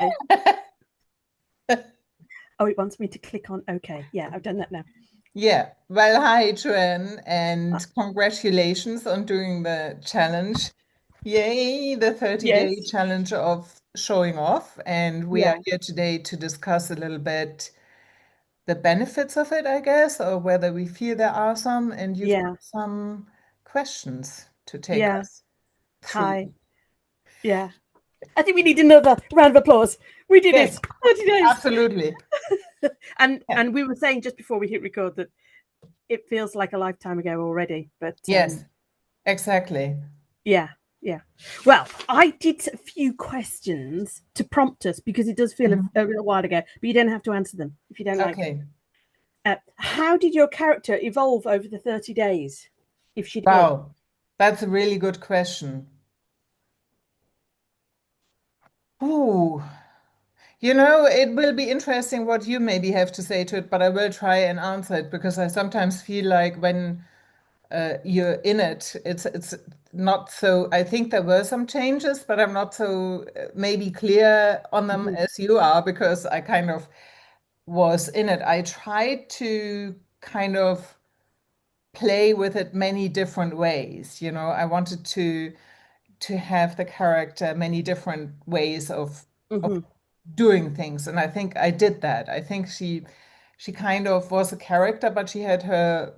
Okay. Oh, it wants me to click on OK. Yeah, I've done that now. Yeah. Well, hi, Joanne, Uh, and congratulations on doing the challenge. Yay, the 30-day yes. challenge of showing off. And we are Yeah. here today to discuss a little bit the benefits of it, I guess, or whether we feel there are some. And you've got Yeah. some questions to take Yeah. us through. Hi. Yeah. I think we need another round of applause. We did it. Yes, 30 days. absolutely. and Yeah. and we were saying just before we hit record that it feels like a lifetime ago already. But Yes, exactly. yeah. Yeah. Well, I did a few questions to prompt us because it does feel Mhm. a little while ago, but you don't have to answer them if you don't like. Okay. How did your character evolve over the 30 days, if she did? Wow, that's a really good question. Ooh. It will be interesting what you maybe have to say to it, but I will try and answer it because I sometimes feel like when you're in it, it's not so. I think there were some changes, but I'm not so maybe clear on them Mhm. as you are because I kind of was in it. I tried to kind of play with it many different ways. I wanted to have the character many different ways of Mhm. doing things, and I think I did that. I think she kind of was a character, but she had her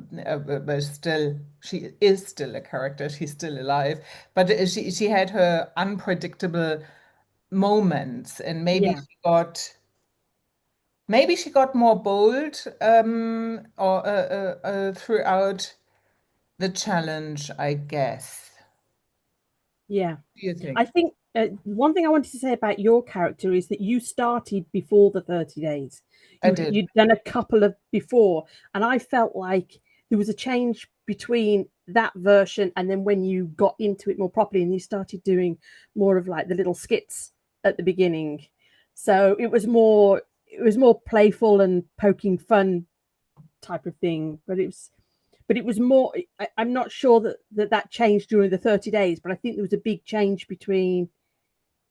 but still she is still a character. She's still alive, but she had her unpredictable moments, and Yeah. maybe she got more bold or throughout the challenge, I guess. Yeah. What do you think? I think one thing I wanted to say about your character is that you started before the 30 days. I did. You'd done a couple of before, and I felt like there was a change between that version and then when you got into it more properly and you started doing more of like the little skits at the beginning. So it was more playful and poking fun type of thing, but it was more. I'm not sure that changed during the 30 days, but I think there was a big change between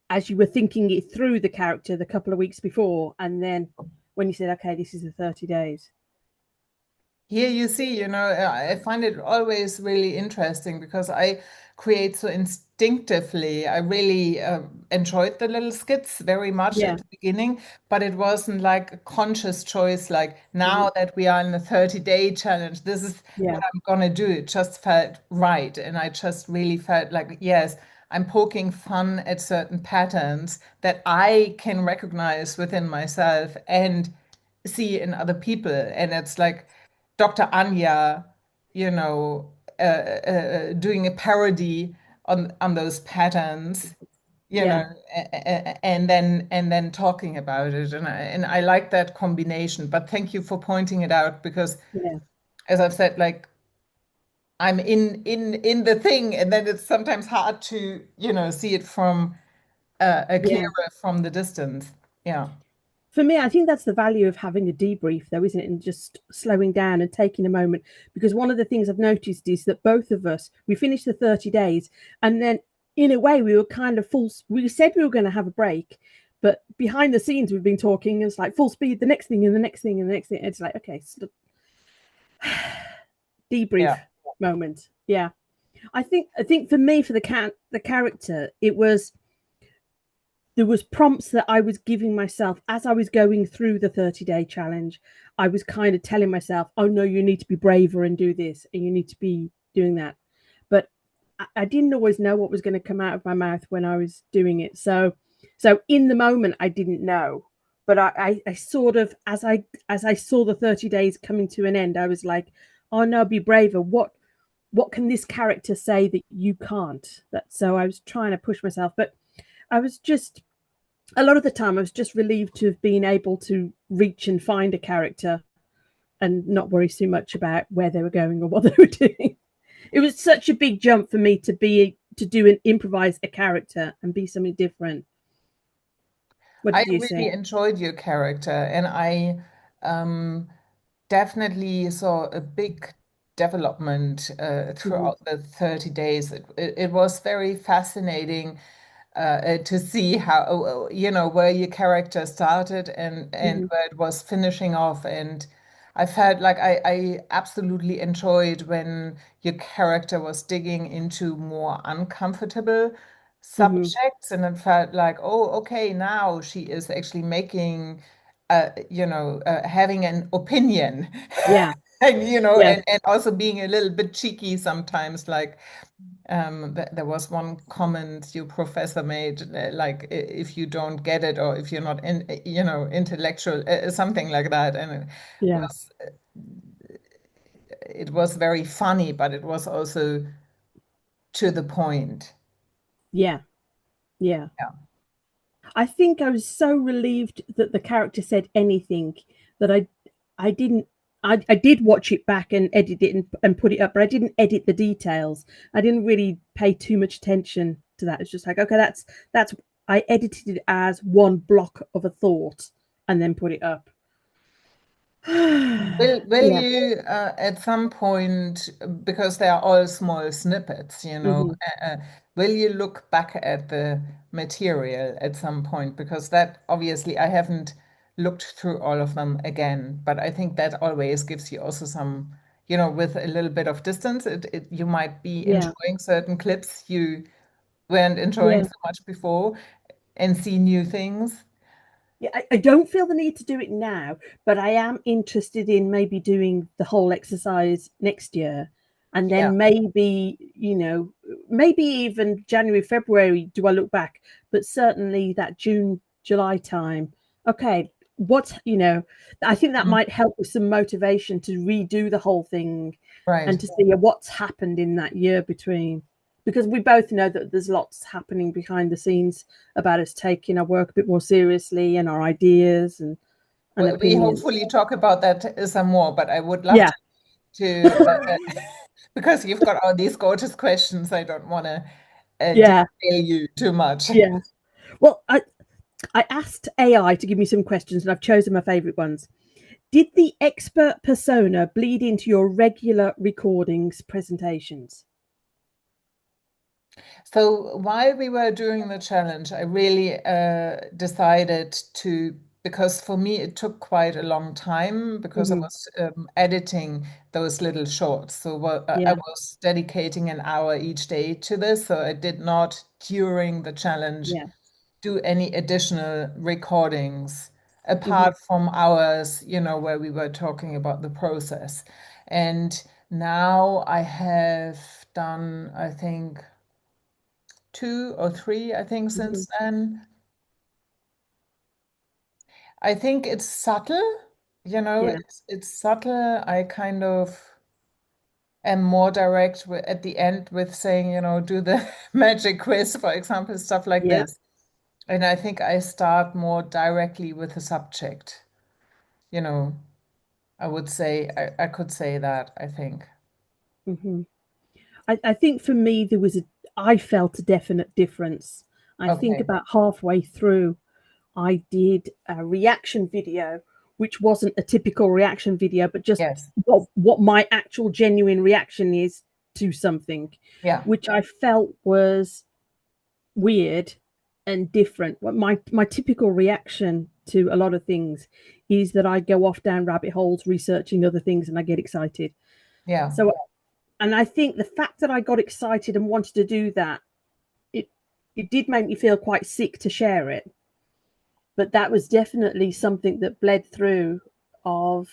as you were thinking it through the character the couple of weeks before, and then when you said, "Okay, this is the 30 days." Here you see, I find it always really interesting because I create so instinctively. I really enjoyed the little skits very much at Yeah. the beginning, but it wasn't like a conscious choice, like Mhm. now that we are in the 30-day challenge, this is what Yeah. I'm gonna do. It just felt right. And I just really felt like, yes, I'm poking fun at certain patterns that I can recognize within myself and see in other people. And it's like, Dr. Anya, doing a parody on those patterns, you know, Yeah. and then talking about it, and I like that combination. But thank you for pointing it out because, Yeah. as I've said, like I'm in the thing, and then it's sometimes hard to see it from a Yeah. clearer from the distance. Yeah, For me, I think that's the value of having a debrief, though, isn't it? And just slowing down and taking a moment. Because one of the things I've noticed is that both of us, we finished the 30 days, and then in a way, we were kind of full. We said we were going to have a break, but behind the scenes, we've been talking. And it's like full speed, the next thing, and the next thing, and the next thing. It's like, okay, debrief yeah, moment. Yeah. I think for me, for the character, it was there was prompts that I was giving myself as I was going through the 30-day challenge. I was kind of telling myself, oh no, you need to be braver and do this, and you need to be doing that. But I didn't always know what was going to come out of my mouth when I was doing it. So in the moment, I didn't know. But I sort of as I saw the 30 days coming to an end, I was like, oh no, be braver. What can this character say that you can't? So I was trying to push myself, but I was just a lot of the time I was just relieved to have been able to reach and find a character and not worry too much about where they were going or what they were doing. It was such a big jump for me to do and improvise a character and be something different. What I did you really say? enjoyed your character, and I um, definitely saw a big development Mm-hmm. throughout the 30 days. It was very fascinating to see how, where your character started and Hmm. where it was finishing off. And I felt like I absolutely enjoyed when your character was digging into more uncomfortable Hmm. subjects, and it felt like, oh, okay, now she is actually making, having an opinion. Yeah. And Yeah. and also being a little bit cheeky sometimes, like there was one comment your professor made, like if you don't get it or if you're not intellectual, something like that, and Yeah. was it was very funny, but it was also to the point. Yeah. Yeah. Yeah, I think I was so relieved that the character said anything that I didn't. I did watch it back and edit it and put it up, but I didn't edit the details. I didn't really pay too much attention to that. It's just like, okay, that's I edited it as one block of a thought and then put it up. will Yeah. you at some point, because they are all small snippets, Hmm. will you look back at the material at some point? Because that obviously I haven't looked through all of them again, but I think that always gives you also some, with a little bit of distance, you might be Yeah. enjoying certain clips you weren't enjoying Yeah. so much before and see new things. Yeah, I don't feel the need to do it now, but I am interested in maybe doing the whole exercise next year. And Yeah, then maybe, maybe even January, February, do I look back? But certainly that June, July time. Okay, I think that mhm, might help with some motivation to redo the whole thing right. and to see what's happened in that year between. Because we both know that there's lots happening behind the scenes about us taking our work a bit more seriously and our ideas and We opinions. hopefully talk about that some more, but I would love Yeah, to because you've got all these gorgeous questions. I don't want to yeah, derail you too much. yeah. Well, I asked AI to give me some questions and I've chosen my favorite ones. Did the expert persona bleed into your regular recordings presentations? So while we were doing the challenge, I really decided to, because for me it took quite a long time because I Hmm. was editing those little shorts. So I Yeah, was dedicating an hour each day to this. So I did not, during the challenge, yeah. do any additional recordings Hmm. apart from ours, where we were talking about the process. And now I have done, I think, two or three, I think, Hmm. since then. I think it's subtle, Yeah, it's subtle. I kind of am more direct at the end with saying, do the magic quiz, for example, stuff like yeah. this. And I think I start more directly with the subject. You know, I would say, I could say that, I think. Hmm. I think for me I felt a definite difference. I think Okay. about halfway through, I did a reaction video, which wasn't a typical reaction video, but just Yes. what my actual genuine reaction is to something, Yeah. which I felt was weird and different. What my typical reaction to a lot of things is that I go off down rabbit holes researching other things and I get excited. Yeah. So, and I think the fact that I got excited and wanted to do that, it it did make me feel quite sick to share it, but that was definitely something that bled through of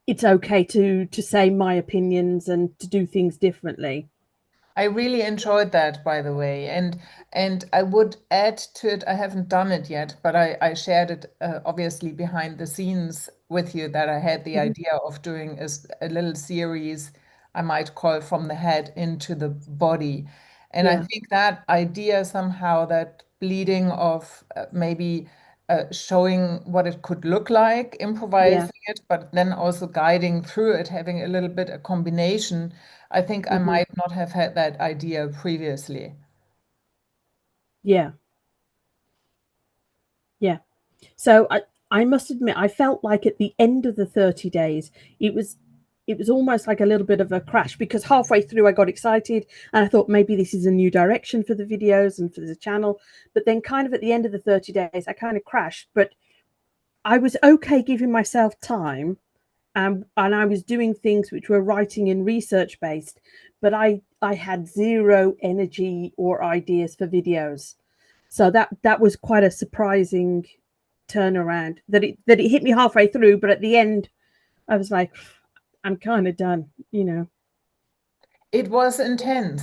it's okay to say my opinions and to do things differently. I really enjoyed that, by the way, and I would add to it. I haven't done it yet, but I shared it obviously behind the scenes with you that I had the Mhm. idea of doing a little series I might call From the Head into the Body, and I Yeah. think that idea somehow, that bleeding of maybe showing what it could look like, Yeah. improvising it, but then also guiding through it, having a little bit a combination. I think I Hmm. might not have had that idea previously. Yeah. Yeah. So I must admit, I felt like at the end of the 30 days, it was. it was almost like a little bit of a crash, because halfway through I got excited and I thought maybe this is a new direction for the videos and for the channel. But then kind of at the end of the 30 days, I kind of crashed. But I was okay giving myself time, and I was doing things which were writing and research based, but I had zero energy or ideas for videos. So that was quite a surprising turnaround, that it hit me halfway through, but at the end I was like, I'm kind of done, you know. It was intense.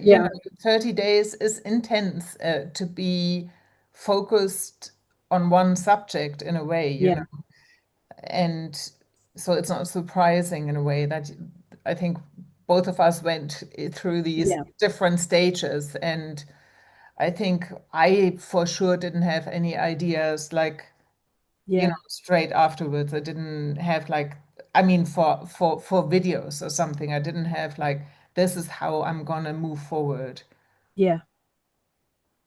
You Yeah, know, 30 days is intense to be focused on one subject in a way, you yeah, know. And so it's not surprising in a way that I think both of us went through these yeah, different stages. And I think I for sure didn't have any ideas like, you know, yeah, straight afterwards. I didn't have like, I mean, for videos or something, I didn't have like, this is how I'm gonna move forward. yeah.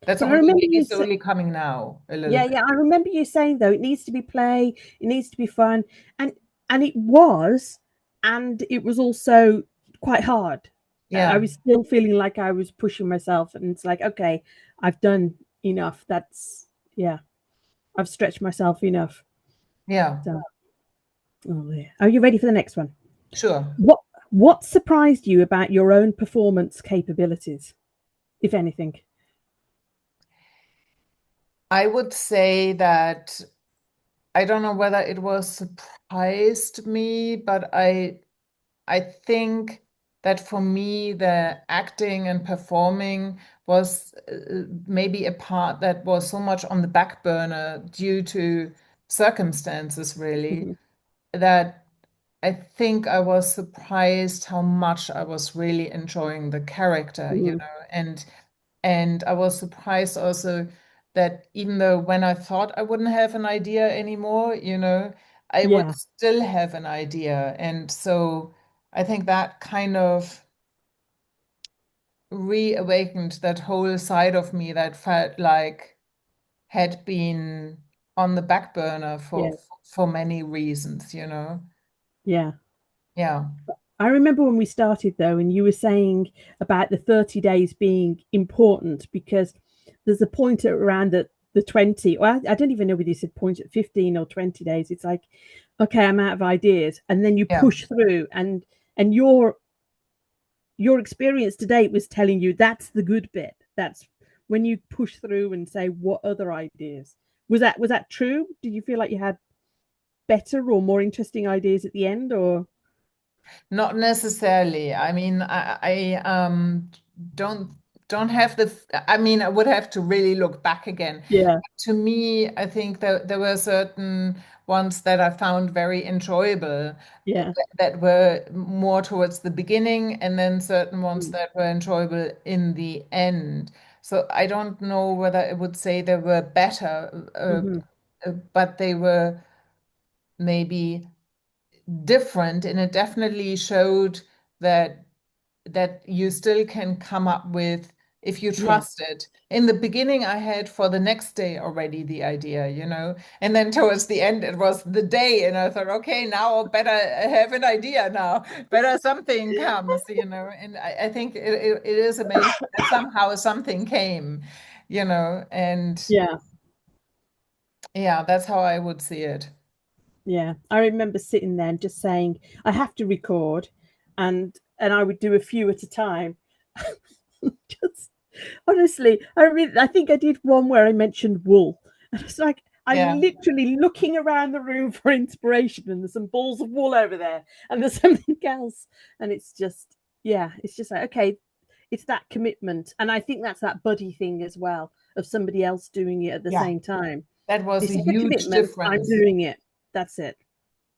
That's But I only remember maybe you slowly coming now a little yeah, bit. yeah, I remember you saying though it needs to be play, it needs to be fun, and it was, and it was also quite hard. I Yeah, was still feeling like I was pushing myself, and it's like, okay, I've done enough. That's yeah, I've stretched myself enough. yeah, So, oh, yeah. Are you ready for the next one? sure. What what surprised you about your own performance capabilities, if anything? I would say that I don't know whether it was surprised me, but I think that for me, the acting and performing was maybe a part that was so much on the back burner due to circumstances, really, Hmm. that I think I was surprised how much I was really enjoying the character, you Hmm. know, and I was surprised also that even though when I thought I wouldn't have an idea anymore, you know, I would Yeah, still have an idea. And so I think that kind of reawakened that whole side of me that felt like had been on the back burner yeah, for many reasons, you know. yeah. Yeah, I remember when we started though, and you were saying about the 30 days being important because there's a point around the 20, well, I don't even know whether you said point at 15 or 20 days. It's like, okay, I'm out of ideas. And then you yeah, push through, and your experience to date was telling you that's the good bit. That's when you push through and say, what other ideas? Was that true? Did you feel like you had better or more interesting ideas at the end, or not necessarily. I mean, I don't don't have I mean, I would have to really look back again. yeah, To me, I think that there were certain ones that I found very enjoyable yeah, that were more towards the beginning, and then certain ones mm, that were enjoyable in the end. So I don't know whether I would say they were better, mm-hmm, but they were maybe different, and it definitely showed that you still can come up with if you yeah, trust it. In the beginning, I had for the next day already the idea, you know, and then towards the end, it was the day, and I thought, okay, now I better have an idea now, better something comes, you know, and I think it is amazing that somehow something came, you know, and yeah. yeah, that's how I would see it. Yeah, I remember sitting there and just saying, I have to record, and I would do a few at a time. Just honestly, I think I did one where I mentioned wool. And it's like I'm Yeah. literally looking around the room for inspiration, and there's some balls of wool over there, and there's something else. And it's just, yeah, it's just like, okay, it's that commitment. And I think that's that buddy thing as well, of somebody else doing it at the Yeah. same time. That was This a is a huge commitment. I'm difference. doing it. That's it.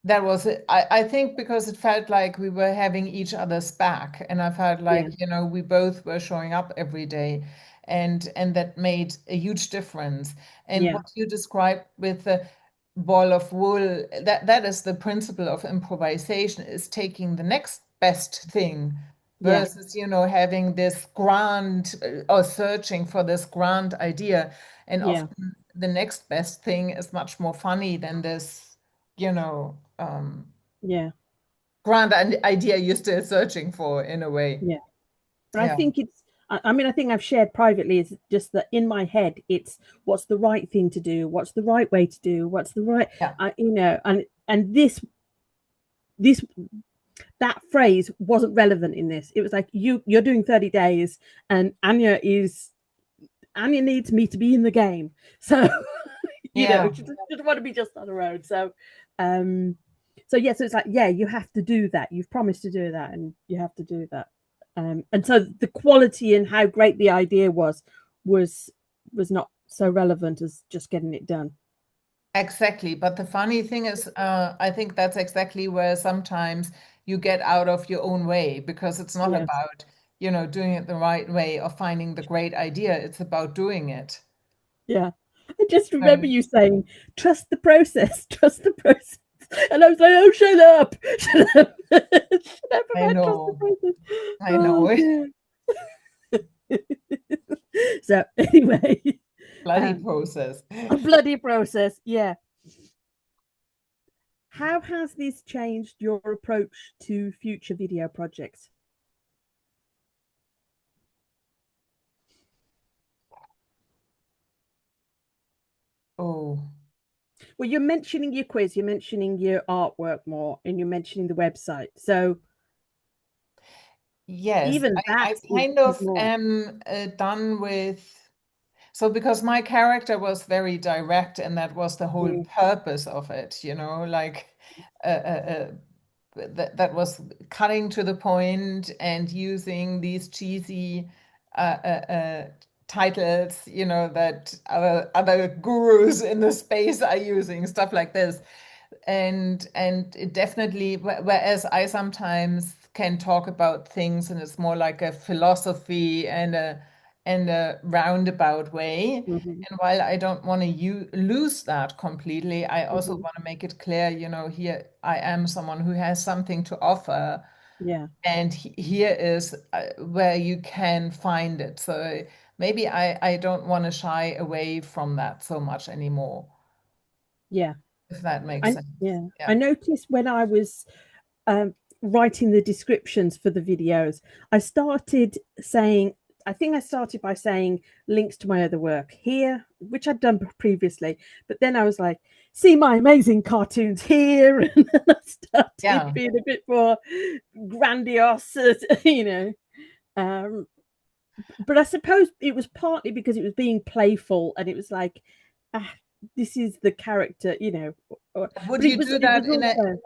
That was it. I think because it felt like we were having each other's back, and I felt Yeah. like, you know, we both were showing up every day, and that made a huge difference. And Yeah. what you described with the ball of wool, that is the principle of improvisation, is taking the next best thing Yeah. versus, you know, having this grand or searching for this grand idea. And Yeah. often the next best thing is much more funny than this, you know, Yeah. grand idea you're still searching for in a way. Yeah. But I Yeah. think it's, I mean, I think I've shared privately is just that in my head, it's what's the right thing to do, what's the right way to do, what's the right, Yeah. you know, and this that phrase wasn't relevant in this. It was like you're doing 30 days, and Anya needs me to be in the game, so you know, Yeah. she doesn't want to be just on her own. Um, so yeah, so it's like, yeah, you have to do that. You've promised to do that, and you have to do that. And so the quality and how great the idea was was not so relevant as just getting it done. Exactly. But the funny thing is, I think that's exactly where sometimes you get out of your own way because it's not Yes, about, doing it the right way or finding the great idea. It's about doing it. yeah. I just remember So you saying, "Trust the process, trust the process," and I was like, "Oh, shut up, shut up, shut up I about trust the know, process." I Oh know. dear. So anyway, Bloody um, process. a bloody process. Yeah. How has this changed your approach to future video projects? Oh, Well, you're mentioning your quiz, you're mentioning your artwork more, and you're mentioning the website. So yes. even I that kind is of more. am done with. So, because my character was very direct, and that was the whole Mm, purpose of it, like that was cutting to the point and using these cheesy titles, that other gurus in the space are using, stuff like this. And it definitely, whereas I sometimes can talk about things and it's more like a philosophy and a roundabout way. mhm, And while I don't want to lose that completely, I also mhm. want to make it clear, here I am someone who has something to offer, Yeah, and here is where you can find it. So maybe I don't want to shy away from that so much anymore, yeah. if that makes I sense. yeah. I Yeah. noticed when I was um, writing the descriptions for the videos, I started saying, I think I started by saying links to my other work here, which I'd done previously. But then I was like, see my amazing cartoons here. And then I started Yeah. being a bit more grandiose, you know. Um, but I suppose it was partly because it was being playful and it was like, ah, this is the character, you know. Would But it you was do it that was in a also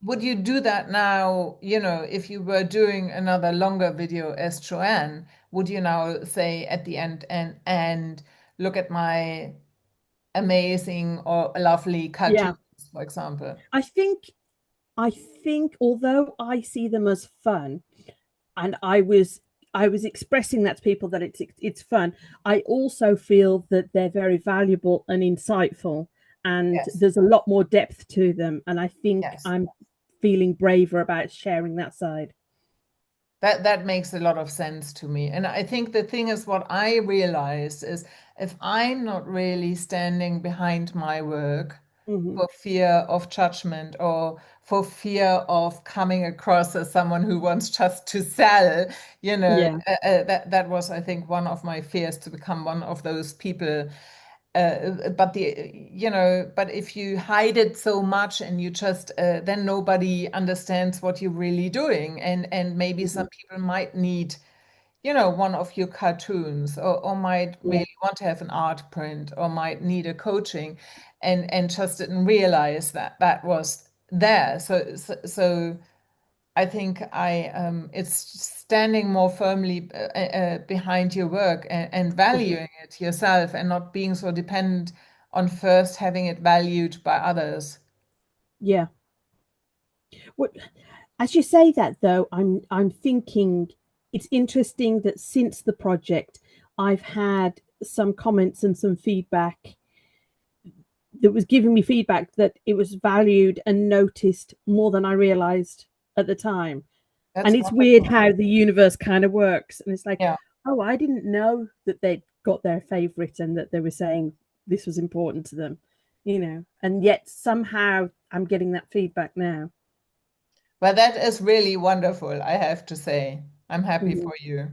Would you do that now, if you were doing another longer video as Joanne, would you now say at the end and look at my amazing or lovely yeah. cartoons, for example? I think I think although I see them as fun, and I was expressing that to people that it's fun, I also feel that they're very valuable and insightful, and Yes. there's a lot more depth to them. And I think Yes. I'm feeling braver about sharing that side. That makes a lot of sense to me. And I think the thing is, what I realized is if I'm not really standing behind my work Hmm. for fear of judgment or for fear of coming across as someone who wants just to sell, Yeah. that was, I think, one of my fears, to become one of those people. But if you hide it so much and you just then nobody understands what you're really doing, and maybe Hmm. some people might need, one of your cartoons, or might Yeah. really want to have an art print, or might need a coaching, and just didn't realize that that was there. So I think it's standing more firmly behind your work, and Hmm. valuing it yourself, and not being so dependent on first having it valued by others. Yeah. What as you say that though, I'm thinking it's interesting that since the project, I've had some comments and some feedback that was giving me feedback that it was valued and noticed more than I realized at the time. And That's it's weird wonderful. how the universe kind of works. And it's like, Yeah. oh, I didn't know that they'd got their favorite and that they were saying this was important to them, you know. And yet somehow I'm getting that feedback now. Well, that is really wonderful, I have to say. I'm happy Mhm. for you.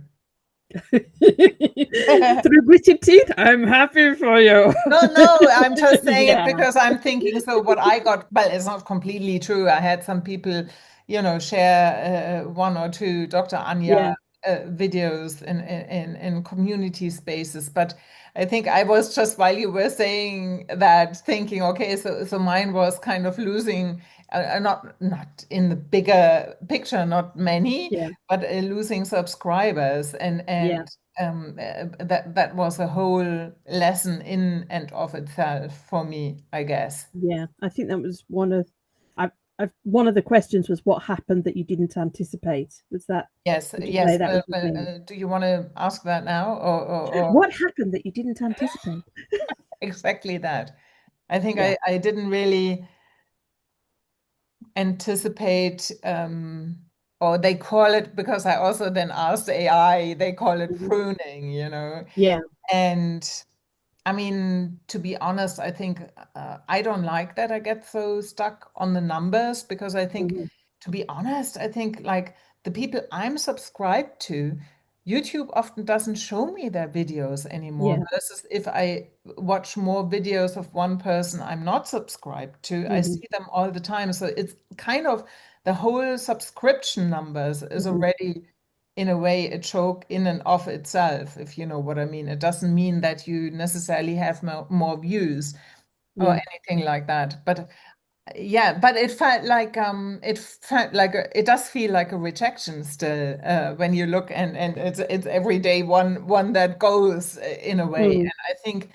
Through gritted teeth, I'm happy for you. No, no, I'm just saying it Yeah, because I'm thinking. So what I got, well, it's not completely true. I had some people, share one or two Dr. Anya yeah, videos in community spaces. But I think I was just while you were saying that, thinking, okay, so mine was kind of losing, not in the bigger picture, not many, yeah, but losing subscribers, yeah, that was a whole lesson in and of itself for me, I guess. yeah. I think that was one of the questions was what happened that you didn't anticipate. Was that? Yes, Would you say yes. that was the thing? Do you want to ask that now, or What happened that you didn't anticipate? exactly that? I think Yeah. I didn't really anticipate, or they call it, because I also then asked AI, they call it Mhm. pruning, Yeah. and I mean, to be honest, I think I don't like that I get so stuck on the numbers, because I think, Mhm. to be honest, I think like the people I'm subscribed to, YouTube often doesn't show me their videos anymore, Yeah. versus if I watch more videos of one person I'm not subscribed to, I Mhm. see them all the time. So it's kind of the whole subscription numbers is Mhm. already in a way a joke in and of itself, if you know what I mean. It doesn't mean that you necessarily have more views or Yeah. anything like that. But yeah, but it does feel like a rejection still, when you look, and it's every day one that goes, in a way. Mm. And I think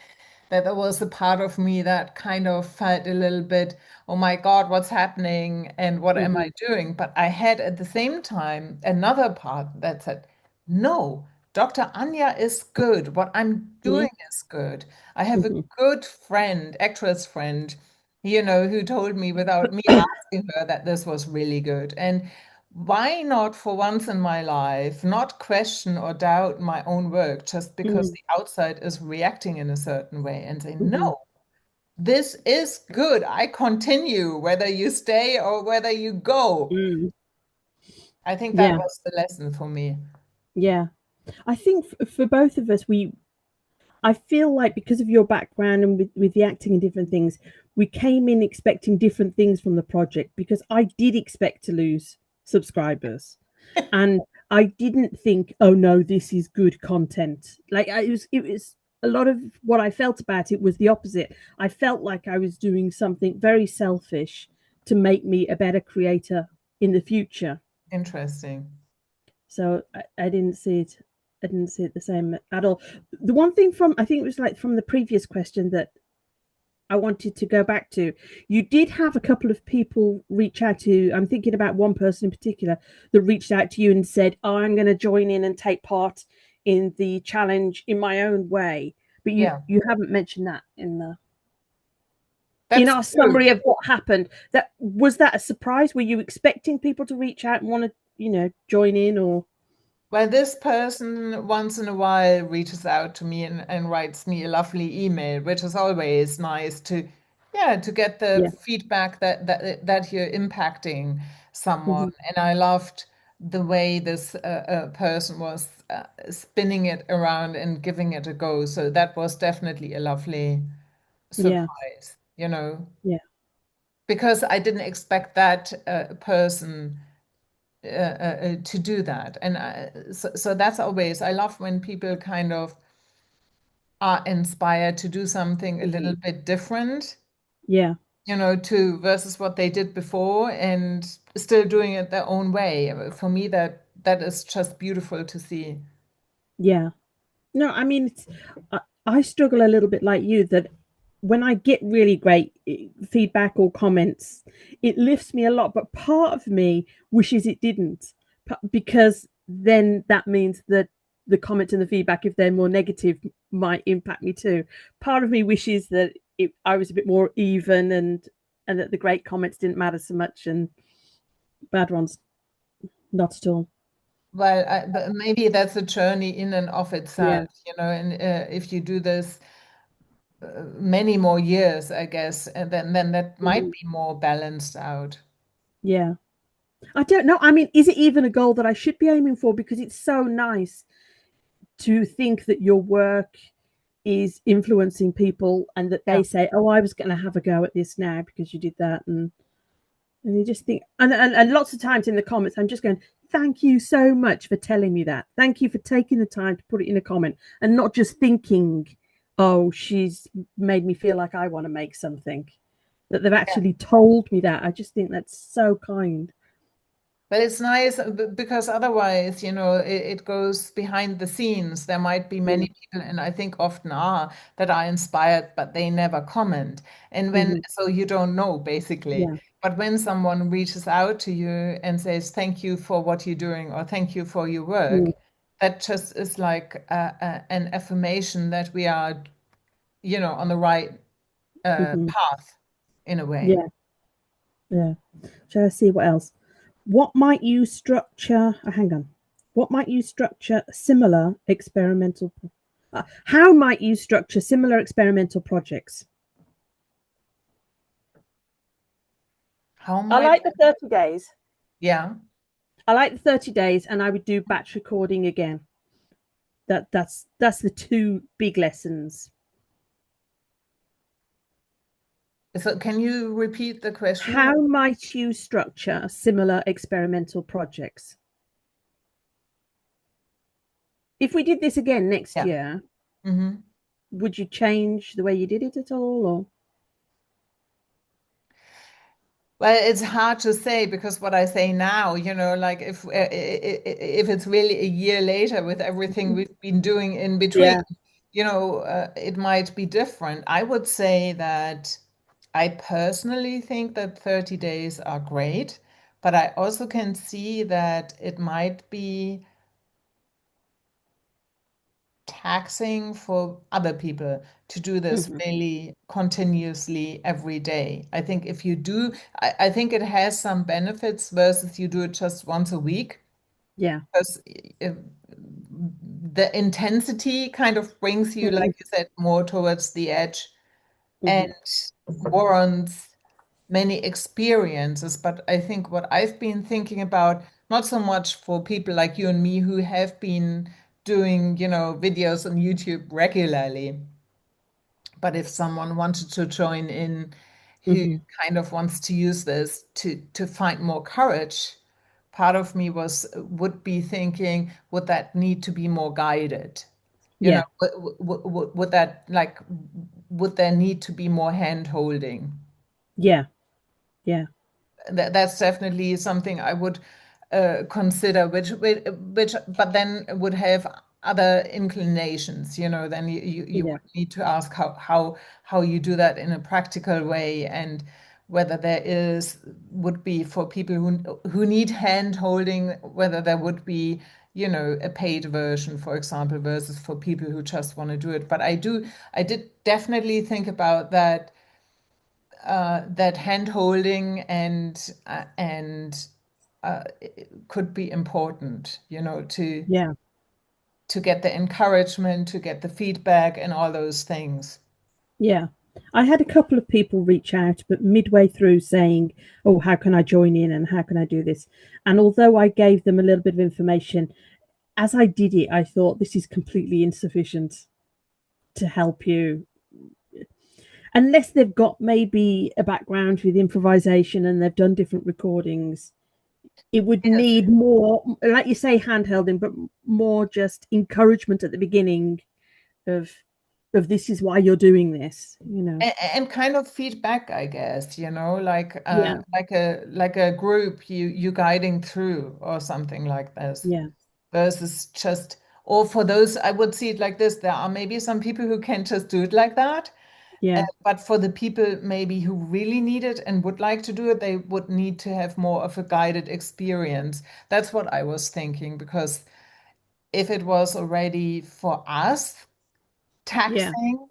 that there was a part of me that kind of felt a little bit, oh my God, what's happening and what am I Mhm. doing? But I had at the same time another part that said, no, Dr. Anya is good. What I'm Mhm. doing is good. I have a Mhm. good friend, actress friend, who told me without me asking her that this was really good. And why not, for once in my life, not question or doubt my own work just because Mhm. the outside is reacting in a certain way, and say, Mhm. no, this is good. I continue, whether you stay or whether you go. Mm. I think that Yeah. was the lesson for me. Yeah. I think for both of us, I feel like because of your background and with the acting and different things, we came in expecting different things from the project because I did expect to lose subscribers. And I didn't think, oh no, this is good content. Like it was a lot of what I felt about it was the opposite. I felt like I was doing something very selfish to make me a better creator in the future. Interesting. So I didn't see it. I didn't see it the same at all. The one thing from I think it was like from the previous question that I wanted to go back to. You did have a couple of people reach out to. I'm thinking about one person in particular that reached out to you and said, "Oh, I'm going to join in and take part in the challenge in my own way." But you Yeah, you haven't mentioned that in that's our true. summary of what happened. That a surprise? Were you expecting people to reach out and want to join in or Well, this person once in a while reaches out to me and writes me a lovely email, which is always nice to, yeah, to get the yeah? feedback that you're impacting someone. Hmm. And I loved the way this person was spinning it around and giving it a go. So that was definitely a lovely Yeah, surprise, yeah. because I didn't expect that person to do that. And so that's always, I love when people kind of are inspired to do something a little Hmm. bit different, Yeah, to versus what they did before, and still doing it their own way. For me, that is just beautiful to see. yeah. No, I mean, I struggle a little bit like you that when I get really great feedback or comments, it lifts me a lot. But part of me wishes it didn't, because then that means that the comments and the feedback, if they're more negative, might impact me too. Part of me wishes that I was a bit more even and that the great comments didn't matter so much and bad ones not at all. Well, but maybe that's a journey in and of Yeah. itself, and if you do this many more years, I guess, and then that might Mhm. be more balanced out. Yeah. I don't know. I mean, is it even a goal that I should be aiming for? Because it's so nice to think that your work is influencing people and that Yeah. they say, oh, I was going to have a go at this now because you did that. And you just think, and lots of times in the comments, I'm just going, thank you so much for telling me that. Thank you for taking the time to put it in a comment and not just thinking, oh, she's made me feel like I want to make something. That they've actually told me that. I just think that's so kind. But it's nice because otherwise, it goes behind the scenes. There might be Yeah. many people, and I think often are, that are inspired, but they never comment. And Mm-hmm. so you don't know basically. Yeah. But when someone reaches out to you and says, thank you for what you're doing, or thank you for your work, that just is like an affirmation that we are, on the right Mm-hmm. path in a way. Yeah. Yeah. Shall I see what else? What might you structure? Hang on. What might you structure similar experimental? How might you structure similar experimental projects? How I might, like the 30 days. yeah. I like the 30 days, and I would do batch recording again. That's the two big lessons. So can you repeat the question? How might you structure similar experimental projects? If we did this again next Yeah. year, Hmm. would you change the way you did it at all? Or Well, it's hard to say because what I say now, like if it's really a year later with everything we've been doing in between, yeah. it might be different. I would say that I personally think that 30 days are great, but I also can see that it might be taxing for other people to do this Mm-hmm. really continuously every day. I think if you do, I think it has some benefits versus you do it just once a week Yeah. because the intensity kind of brings you, like Mm-hmm. you said, more towards the edge and Mm-hmm. warrants many experiences. But I think what I've been thinking about, not so much for people like you and me who have been doing, videos on YouTube regularly, but if someone wanted to join in who Mm-hmm. kind of wants to use this to find more courage, part of me would be thinking, would that need to be more guided? Yeah. Would that like would there need to be more hand holding? Yeah. Yeah. That's definitely something I would consider, which, but then would have other inclinations. Then you Yeah. would need to ask how you do that in a practical way, and whether there would be for people who need hand holding, whether there would be a paid version, for example, versus for people who just want to do it. But I did definitely think about that hand holding and could be important, Yeah. to get the encouragement, to get the feedback, and all those things. Yeah. I had a couple of people reach out, but midway through saying, oh, how can I join in and how can I do this? And although I gave them a little bit of information, as I did it, I thought this is completely insufficient to help you unless they've got maybe a background with improvisation and they've done different recordings. It would Yes. need more, like you say, handholding, but more just encouragement at the beginning of this is why you're doing this. And kind of feedback, I guess, Yeah. like a group you guiding through or something like this, Yeah. versus just, or for those, I would see it like this. There are maybe some people who can just do it like that. Yeah. But for the people maybe who really need it and would like to do it, they would need to have more of a guided experience. That's what I was thinking, because if it was already for us Yeah. taxing,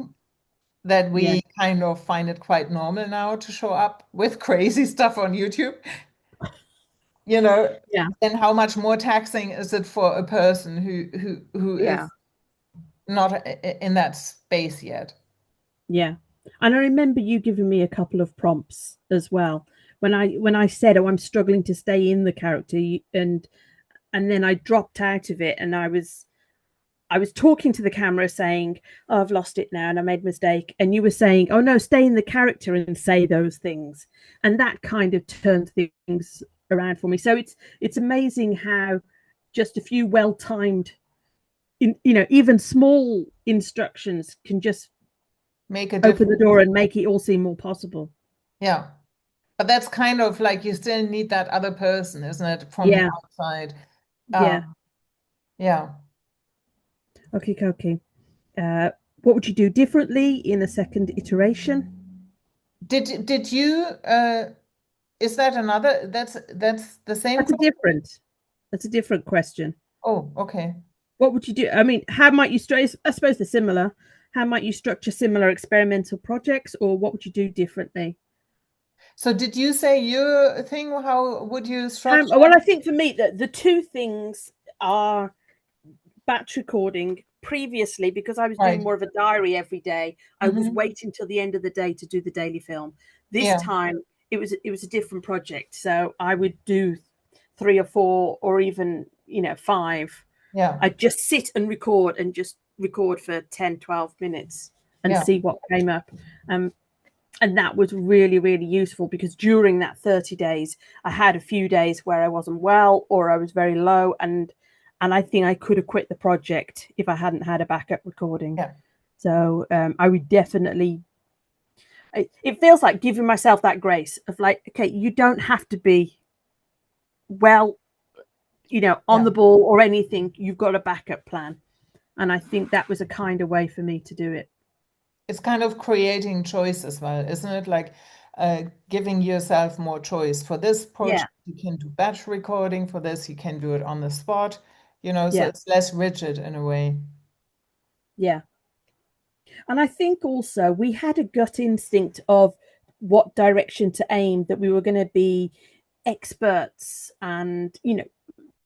that Yeah. we kind of find it quite normal now to show up with crazy stuff on YouTube, you know, Yeah. then how much more taxing is it for a person who Yeah. is not in that space yet? Yeah. And I remember you giving me a couple of prompts as well, when I said, "Oh, I'm struggling to stay in the character," and then I dropped out of it, and I was talking to the camera saying, "Oh, I've lost it now and I made a mistake." And you were saying, "Oh no, stay in the character and say those things." And that kind of turned things around for me. So it's amazing how just a few well-timed even small instructions can just Make a open the difference. door and make it all seem more possible. Yeah. But that's kind of like you still need that other person, isn't it, from the Yeah, outside? yeah. Um, yeah. Okay, okay. Uh, what would you do differently in a second iteration? Did you is that another that's the same That's a question? different. That's a different question. Oh, okay. What would you do? I mean, how might you structure? I suppose they're similar. How might you structure similar experimental projects, or what would you do differently? So did you say your thing? How would you structure? Well, I think for me, the two things are batch recording. Previously, because I was doing Right. more of a diary every day, I was Hmm. waiting till the end of the day to do the daily film. This Yeah. time, it was a different project, so I would do three or four, or even five. Yeah. I'd just sit and just record for 10, 12 minutes and Yeah. see what came up. Um, and that was really, really useful because during that 30 days, I had a few days where I wasn't well or I was very low. And I think I could have quit the project if I hadn't had a backup recording. Yeah. So I would definitely, it feels like giving myself that grace of like, okay, you don't have to be well, on Yeah. the ball or anything. You've got a backup plan. And I think that was a kind of way for me to do it. It's kind of creating choice as well, isn't it? Like giving yourself more choice. For this Yeah, project, you can do batch recording. For this, you can do it on the spot, so yeah, it's less rigid in a way. yeah. And I think also we had a gut instinct of what direction to aim, that we were going to be experts. And,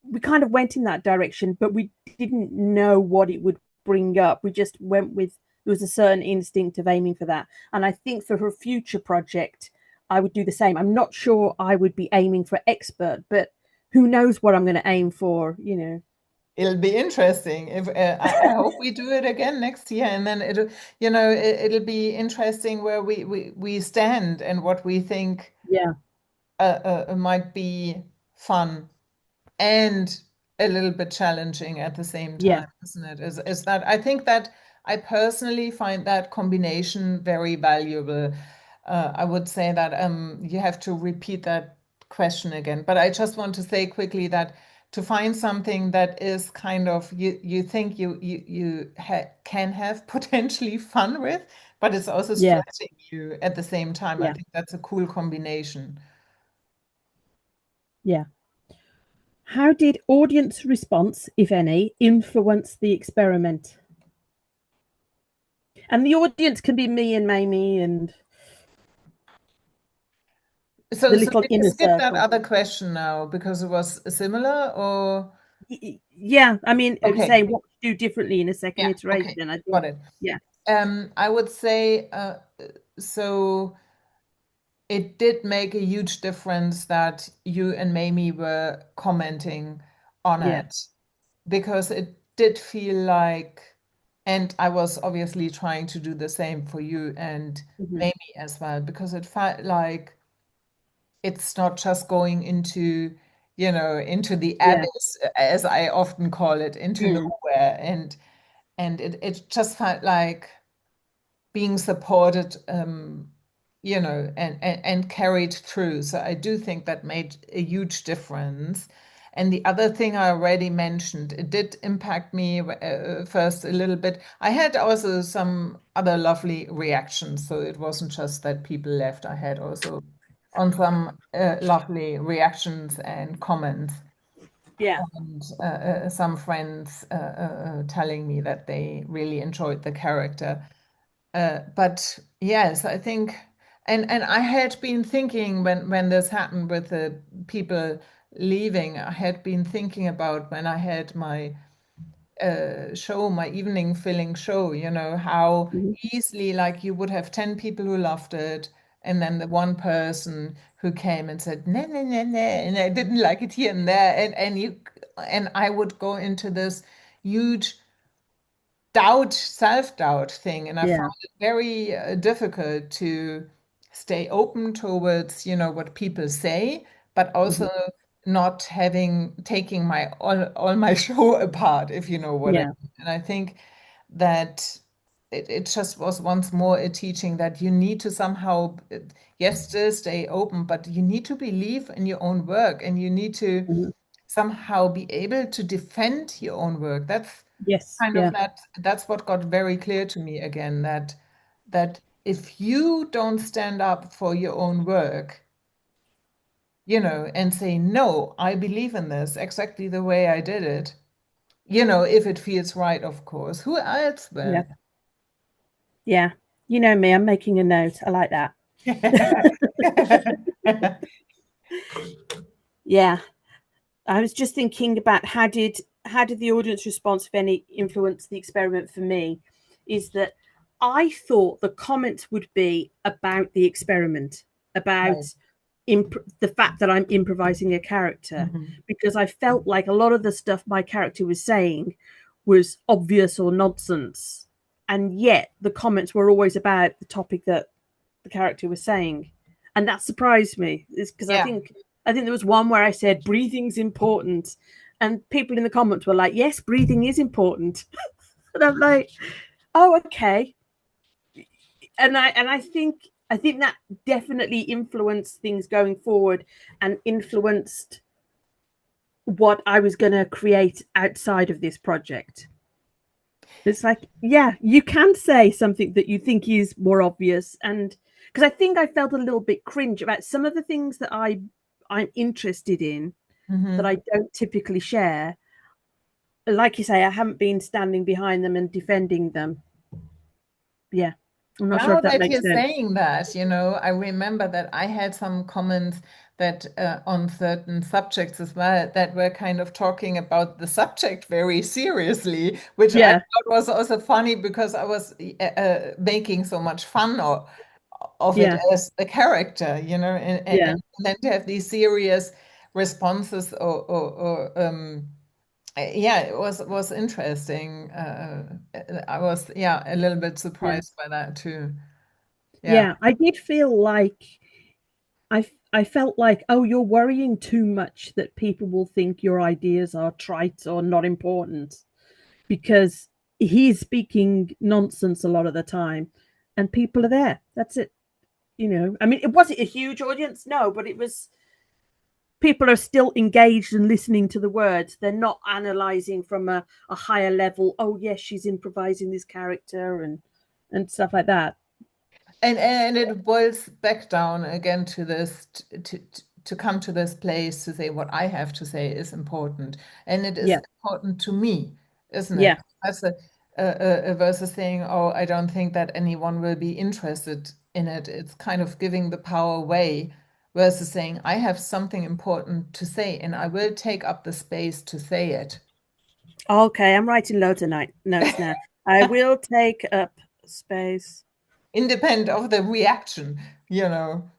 we kind of went in that direction, but we didn't know what it would bring up. We just went with, there was a certain instinct of aiming for that. And I think for her future project, I would do the same. I'm not sure I would be aiming for expert, but who knows what I'm going to aim for. It'll be interesting. If I hope we do it again next year, and then it'll be interesting where we stand and what we think Yeah, might be fun and a little bit challenging at the same yeah, time, isn't it? Is that I think that I personally find that combination very valuable. I would say that you have to repeat that question again, but I just want to say quickly that to find something that is kind of you think you can have potentially fun with, but it's also yeah, stretching you at the same time. I yeah, think that's a cool combination. yeah. How did audience response, if any, influence the experiment? And the audience can be me and Mamie and So, the so little did you inner skip that circle. other question now because it was similar or? Yeah, I mean, it was Okay. saying what would you do differently in a second Yeah. Okay. iteration. I think, Got it. yeah, I would say, so it did make a huge difference that you and Mamie were commenting on yeah, it because it did feel like, and I was obviously trying to do the same for you and hmm, Mamie as well, because it felt like it's not just going into the yeah, abyss, as I often call it, into mm, nowhere. And it just felt like being supported, and carried through. So I do think that made a huge difference. And the other thing I already mentioned, it did impact me first a little bit. I had also some other lovely reactions. So it wasn't just that people left. I had also on some lovely reactions and comments, yeah, and some friends telling me that they really enjoyed the character. But yes, I think, and I had been thinking when this happened with the people leaving, I had been thinking about when I had my show, my evening filling show, how mhm, easily like you would have 10 people who loved it and then the one person who came and said, "No, no, no, no," and I didn't like it here and there, and I would go into this huge self-doubt thing, and I Yeah. found it very difficult to stay open towards, what people say, but also Mhm. not taking my all my show apart, if you know what I Yeah. mean. And I think that it just was once more a teaching that you need to somehow, yes, still stay open, but you need to believe in your own work, and you need to Mhm. somehow be able to defend your own work. That's Yes. kind of Yeah. that's what got very clear to me again, that if you don't stand up for your own work, and say, no, I believe in this exactly the way I did it, if it feels right, of course, who else will? Yeah. Yeah. You know me, I'm making a note. I like that. Yeah. I was just thinking about how did the audience response, if any, influence the experiment for me? Is that I thought the comments would be about the experiment, about Right. the fact that I'm improvising a character, Mhm. because I felt like a lot of the stuff my character was saying was obvious or nonsense, and yet the comments were always about the topic that the character was saying, and that surprised me. Is because I Yeah. think I think there was one where I said breathing's important, and people in the comments were like, "Yes, breathing is important," and I'm like, "Oh, okay." And I think that definitely influenced things going forward, and influenced what I was going to create outside of this project. It's like, yeah, you can say something that you think is more obvious, and because I think I felt a little bit cringe about some of the things that I'm interested in that I Mhm. don't typically share. Like you say, I haven't been standing behind them and defending them. Yeah, I'm not sure Now if that that makes you're sense. saying that, I remember that I had some comments that on certain subjects as well that were kind of talking about the subject very seriously, which I Yeah, thought was also funny because I was making so much fun of it yeah, as a character, yeah, and then to have these serious responses yeah, it was interesting. I was, yeah, a little bit yeah, surprised by that too. Yeah. yeah. I did feel like I felt like, oh, you're worrying too much that people will think your ideas are trite or not important, because he's speaking nonsense a lot of the time, and people are there. That's it. I mean, it wasn't a huge audience, no, but it was. People are still engaged and listening to the words. They're not analyzing from a higher level. Oh, yes, she's improvising this character and stuff like that. And it boils back down again to this to come to this place to say what I have to say is important, and it is Yeah, important to me, isn't it? yeah. That's a versus saying, oh, I don't think that anyone will be interested in it. It's kind of giving the power away versus saying, I have something important to say, and I will take up the space to say it. Okay, I'm writing loads of notes now. I will take up space. Independent of the reaction, you know.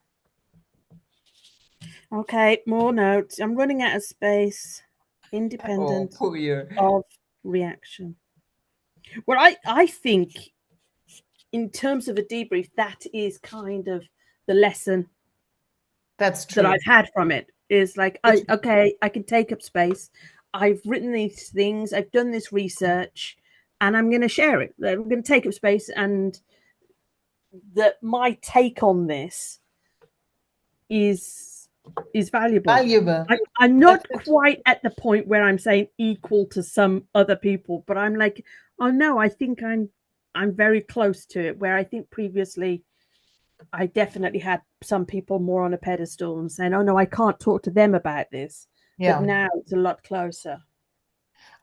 Okay, more notes. I'm running out of space. Oh, Independent poor you. of reaction. Well, I think in terms of a debrief, that is kind of the lesson That's that true. I've had from it. Is like, It's okay, I can take up space. I've written these things. I've done this research, and I'm going to share it. I'm going to take up space, and that my take on this is is valuable. valuable. I'm That's not it. quite at the point where I'm saying equal to some other people, but I'm like, oh no, I think I'm very close to it. Where I think previously I definitely had some people more on a pedestal and saying, oh no, I can't talk to them about this. But Yeah. now it's a lot closer.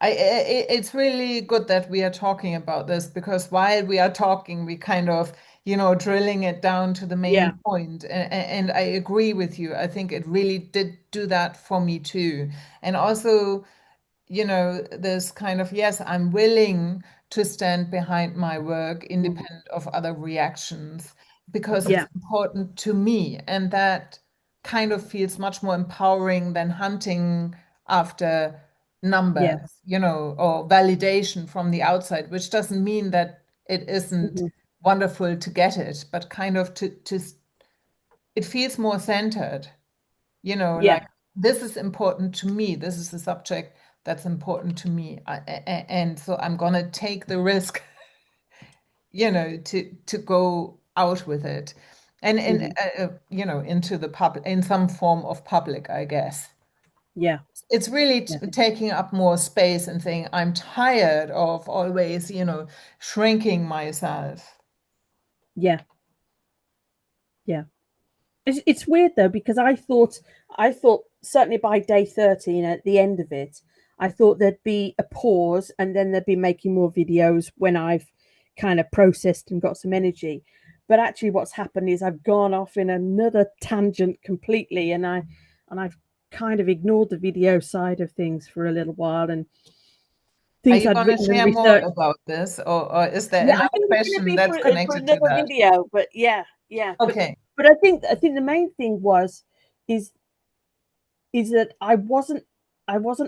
It's really good that we are talking about this because while we are talking, we kind of, drilling it down to the main Yeah. point. And I agree with you. I think it really did do that for me too. And also, this kind of, yes, I'm willing to stand behind my work Mm. independent of other reactions. because it's Yeah. important to me. And that kind of feels much more empowering than hunting after Yeah. numbers, or validation from the outside, which doesn't mean that it isn't Hmm. wonderful to get it, but kind of it feels more centered, Yeah. like this is important to me. This is a subject that's important to me. And so I'm going to take the risk, to go out with it and Hmm. into the public in some form of public, I guess. Yeah. It's really Yeah. taking up more space and saying, I'm tired of always, shrinking myself. Yeah. Yeah. It's weird though, because I thought certainly by day 13 at the end of it, I thought there'd be a pause and then they'd be making more videos when I've kind of processed and got some energy. But actually what's happened is I've gone off in another tangent completely, and I've kind of ignored the video side of things for a little while, and Are things you I'd going to written and share more researched. about this, or is there Yeah, I another think it's going to question be that's for connected to another that? video, but yeah, yeah. But Okay. but I think the main thing is is that I wasn't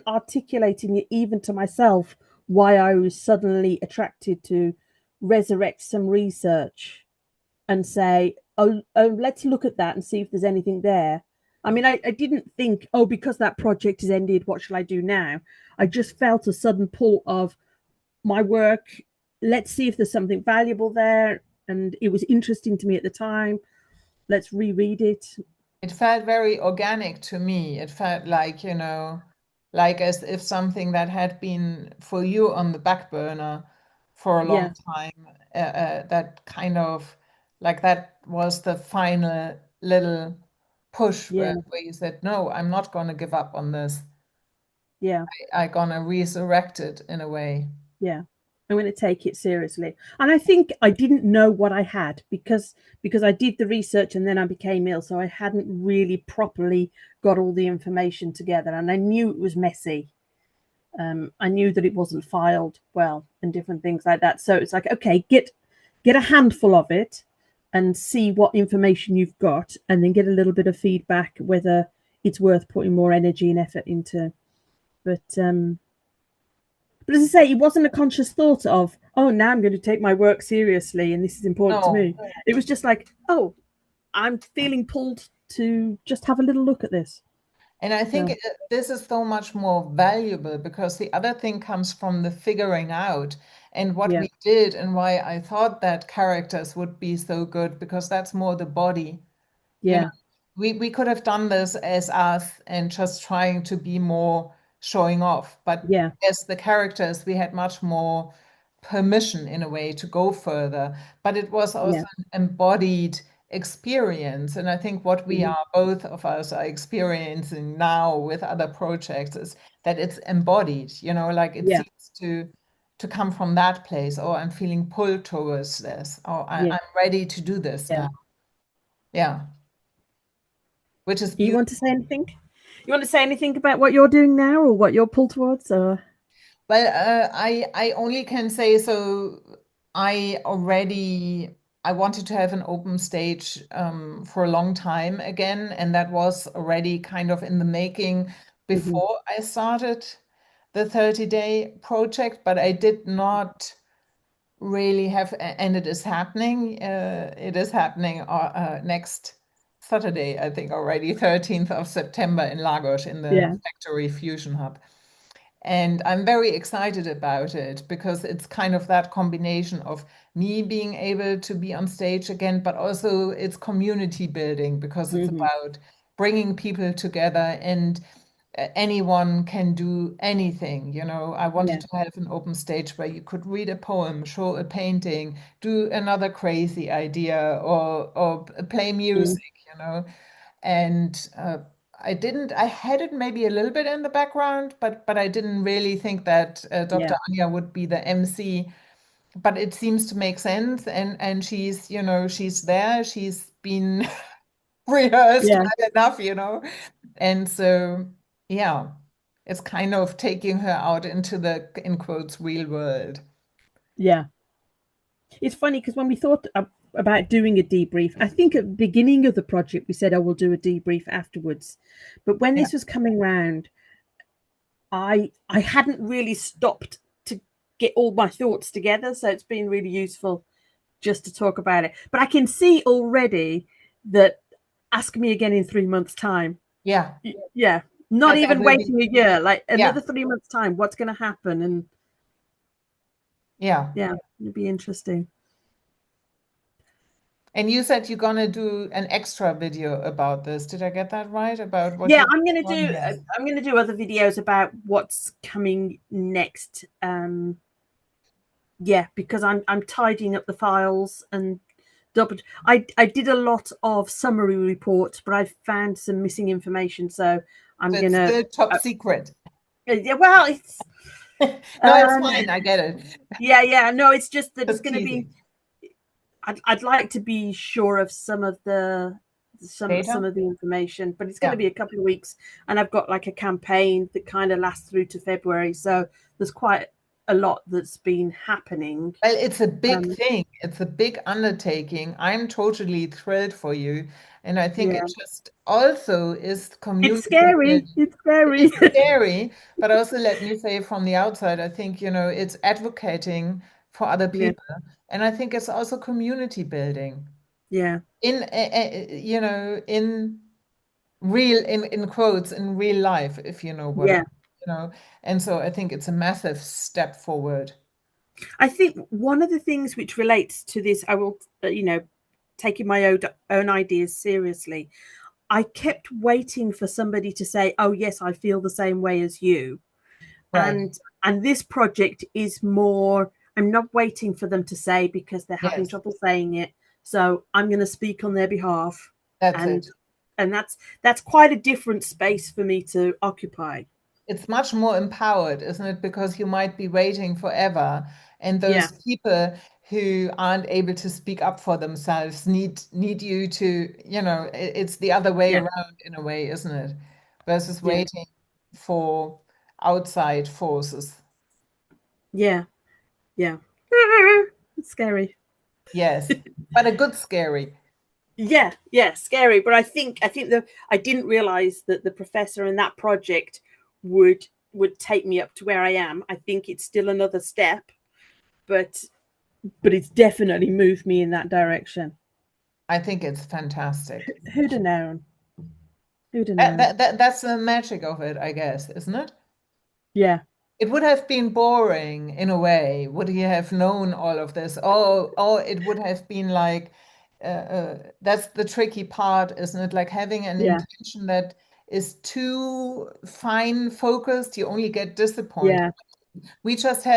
articulating it even to myself why I was suddenly attracted to resurrect some research and say, oh, let's look at that and see if there's anything there. I mean, I didn't think, oh, because that project has ended, what shall I do now? I just felt a sudden pull of my work. Let's see if there's something valuable there. And it was interesting to me at the time. Let's reread it. It felt very organic to me. It felt like, like as if something that had been for you on the back burner for a long Yeah, time, that kind of like that was the final little push yeah, where you said, no, I'm not going to give up on this. yeah. I'm going to resurrect it in a way. Yeah, I'm going to take it seriously. And I think I didn't know what I had because I did the research and then I became ill, so I hadn't really properly got all the information together, and I knew it was messy. I knew that it wasn't filed well and different things like that. So it's like, okay, get a handful of it and see what information you've got, and then get a little bit of feedback whether it's worth putting more energy and effort into. But as I say, it wasn't a conscious thought of, oh, now I'm going to take my work seriously and this is important to No. me. It was just like, oh, I'm feeling pulled to just have a little look at this. And I think So, this is so much more valuable because the other thing comes from the figuring out and what yeah, we did and why I thought that characters would be so good because that's more the body. You know, yeah, we could have done this as us and just trying to be more showing off. But yeah, as the characters, we had much more permission in a way to go further. But it was also yeah, an embodied experience. And I think what we mhm, are, both of us are experiencing now with other projects is that it's embodied, like it yeah, seems to come from that place. Oh, I'm feeling pulled towards this. Oh, yeah, I'm ready to do this yeah. now. Yeah, which is You beautiful. want to say anything? You want to say anything about what you're doing now or what you're pulled towards? Or Well, I only can say so. I already I wanted to have an open stage for a long time again, and that was already kind of in the making mhm, before I started the 30-day project, but I did not really have, and it is happening. It is happening next Saturday, I think already, 13th of September in Lagos in the yeah, Factory Fusion Hub. And I'm very excited about it because it's kind of that combination of me being able to be on stage again, but also it's community building because it's mhm, about bringing people together and anyone can do anything. I wanted yeah, to have an open stage where you could read a poem, show a painting, do another crazy idea, or play mhm, music, you know. And I had it maybe a little bit in the background, but I didn't really think that yeah, Dr. Anya would be the MC. But it seems to make sense, and she's, she's there. She's been rehearsed yeah, well enough, and so yeah, it's kind of taking her out into the in quotes real world. yeah. It's funny because when we thought about doing a debrief. I think at the beginning of the project we said, "Oh, we'll do a debrief afterwards," but when Yeah. this was coming round, I hadn't really stopped to get all my thoughts together, so it's been really useful just to talk about it. But I can see already that ask me again in 3 months' time. Yeah. Yeah, not That even will be, waiting a year, like yeah. another 3 months' time. What's going to happen? And Yeah. yeah, it'd be interesting. And you said you're gonna do an extra video about this. Did I get that right? About what Yeah, you want? Yeah. I'm gonna do other videos about what's coming next. Yeah, because I'm tidying up the files and double. I did a lot of summary reports, but I found some missing information, so I'm So it's gonna. still top Uh, secret. yeah, well, it's No, it's um, fine. I get it. yeah. No, it's just that it's Just going to be. teasing. I'd like to be sure of some of the some Data? of the information, but it's going to Yeah. be a couple of weeks, and I've got like a campaign that kind of lasts through to February, so there's quite a lot that's been happening. Well, it's a big Um, thing. It's a big undertaking. I'm totally thrilled for you. And I think it yeah, just also is it's community scary. building. It's scary. It's scary, but also let me say from the outside, I think, it's advocating for other Yeah, people. And I think it's also community building yeah, in real, in quotes, in real life, if you know what I, yeah. you know. And so I think it's a massive step forward. I think one of the things which relates to this, I will, taking my own ideas seriously. I kept waiting for somebody to say, "Oh, yes, I feel the same way as you," Right. and this project is more. I'm not waiting for them to say because they're having Yes, trouble saying it. So I'm going to speak on their behalf, that's and it. that's quite a different space for me to occupy. It's much more empowered, isn't it? Because you might be waiting forever, and Yeah, those people who aren't able to speak up for themselves need you to, it's the other way yeah, around in a way, isn't it? Versus yeah, waiting for outside forces. yeah, yeah. It's scary. Yes, but a good scary. Yeah, scary. But I think that I didn't realize that the professor and that project would take me up to where I am. I think it's still another step, but it's definitely moved me in that direction. I think it's fantastic. Who'd have known? Who'd have That, known? that, that, that's the magic of it, I guess, isn't it? Yeah, It would have been boring in a way. Would he have known all of this? Oh, it would have been like, that's the tricky part, isn't it? Like having an yeah, intention that is too fine focused, you only get disappointed. yeah, We just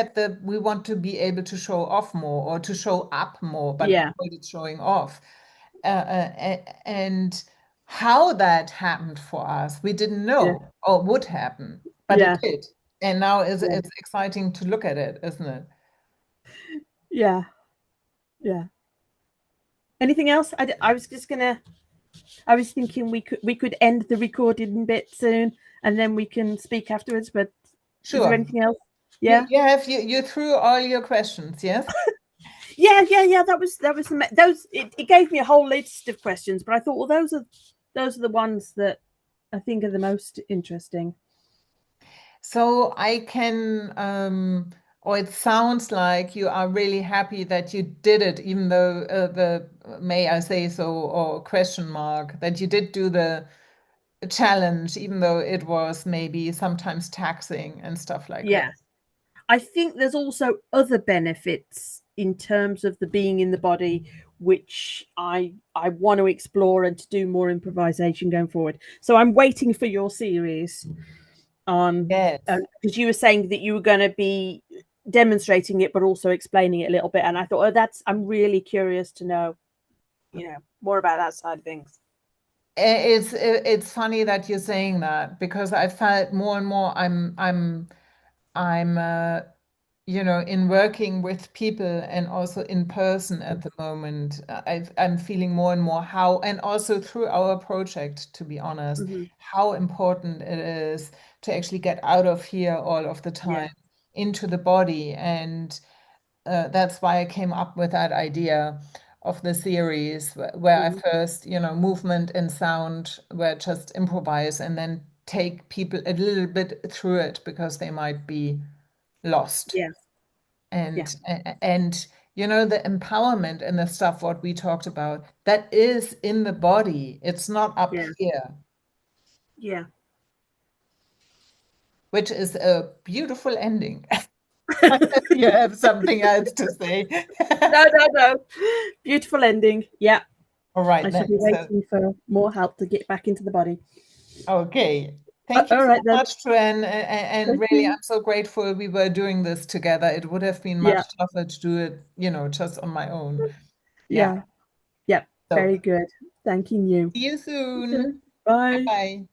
we want to be able to show off more or to show up more, but yeah, avoid it showing off. And how that happened for us, we didn't yeah, know or would happen, but it yeah, did. And now yeah, it's exciting to look at it, isn't it? yeah, yeah. Anything else? I was just gonna. I was thinking we could end the recording bit soon, and then we can speak afterwards. But is there Sure. anything else? You Yeah. you have you threw all your questions, yes? Yeah. That was those. It gave me a whole list of questions, but I thought, well, those are the ones that I think are the most interesting. So I can, or it sounds like you are really happy that you did it, even though may I say so, or question mark, that you did do the challenge, even though it was maybe sometimes taxing and stuff like that. Yeah, I think there's also other benefits in terms of the being in the body, which I want to explore and to do more improvisation going forward. So I'm waiting for your series on Yes. because you were saying that you were going to be demonstrating it, but also explaining it a little bit. And I thought, oh, I'm really curious to know, more about that side of things. It's funny that you're saying that because I felt more and more I'm in working with people and also in person at the moment, I'm feeling more and more how, and also through our project, to be honest, Mm-hmm. how important it is to actually get out of here all of the Yeah, time into the body. And that's why I came up with that idea of the series where I Mm. first, movement and sound were just improvise and then take people a little bit through it because they might be lost. Yeah. Yeah. And the empowerment and the stuff what we talked about, that is in the body. It's not up Yeah. here, Yeah. which is a beautiful ending. You have something else to say. No, no, no. Beautiful ending. Yeah. All right I shall be then. So, waiting for more help to get back into the body. okay. Thank you All so right then. much, Joanne. And Thank really, you. I'm so grateful we were doing this together. It would have been much Yeah. tougher to do it, just on my own. Yeah. Yeah. Yeah. So, Very good. Thanking you. see you Okay. soon. Bye Bye. bye.